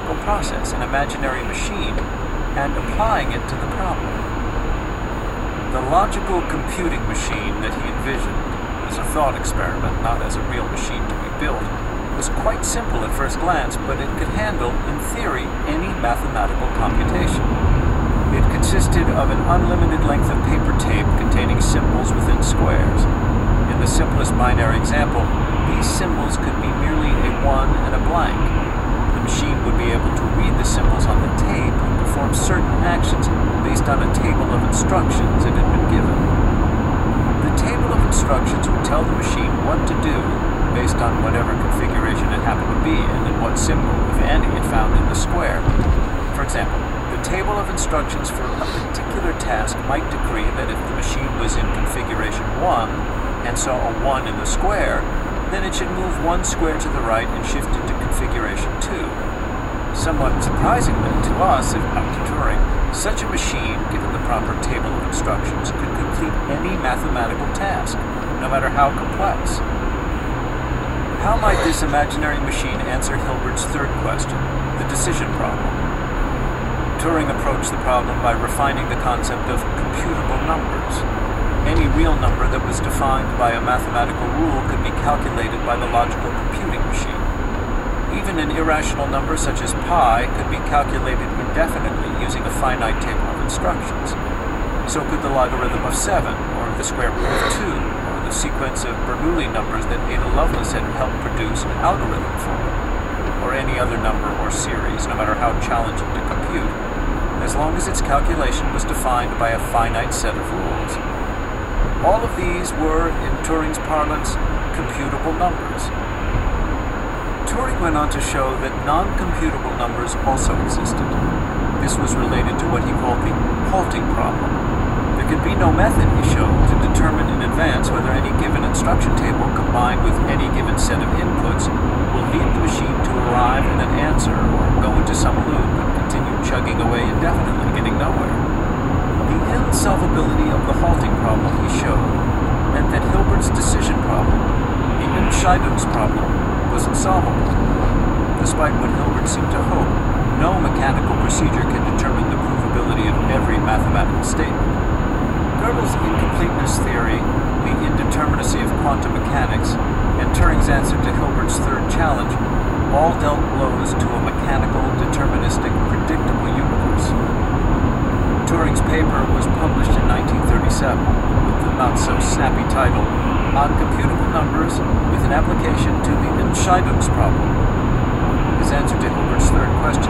mathematical process, an imaginary machine, and applying it to the problem. The logical computing machine that he envisioned as a thought experiment, not as a real machine to be built, was quite simple at first glance, but it could handle, in theory, any mathematical computation. It consisted of an unlimited length of paper tape containing symbols within squares. In the simplest binary example, these symbols could be merely a 1 and a blank. The machine would be able to read the symbols on the tape and perform certain actions based on a table of instructions it had been given. The table of instructions would tell the machine what to do based on whatever configuration it happened to be in and what symbol, if any, it found in the square. For example, the table of instructions for a particular task might decree that if the machine was in configuration 1 and saw a 1 in the square, then it should move 1 square to the right and shift into configuration 2. Somewhat surprisingly to us, if not to Turing, such a machine, given the proper table of instructions, could complete any mathematical task, no matter how complex. How might this imaginary machine answer Hilbert's third question, the decision problem? Turing approached the problem by refining the concept of computable numbers. Any real number that was defined by a mathematical rule could be calculated by the logical computing machine. Even an irrational number such as pi could be calculated indefinitely using a finite table of instructions. So could the logarithm of 7, or the square root of 2, or the sequence of Bernoulli numbers that Ada Lovelace had helped produce an algorithm for, or any other number or series, no matter how challenging to compute, as long as its calculation was defined by a finite set of rules. All of these were, in Turing's parlance, computable numbers. Turing went on to show that non-computable numbers also existed. This was related to what he called the halting problem. There could be no method, he showed, to determine in advance whether any given instruction table combined with any given set of inputs will lead the machine to arrive at an answer or go into some loop and continue chugging away indefinitely, getting nowhere. The insolvability of the halting problem, he showed, meant that Hilbert's decision problem, the Entscheidungsproblem, was insolvable. Despite what Hilbert seemed to hope, no mechanical procedure can determine the provability of every mathematical statement. Gödel's incompleteness theory, the indeterminacy of quantum mechanics, and Turing's answer to Hilbert's third challenge all dealt blows to a mechanical, deterministic, predictable universe. Turing's paper was published in 1937 with the not-so-snappy title, On Computable Numbers with an Application to the Entscheidungsproblem. His answer to Hilbert's third question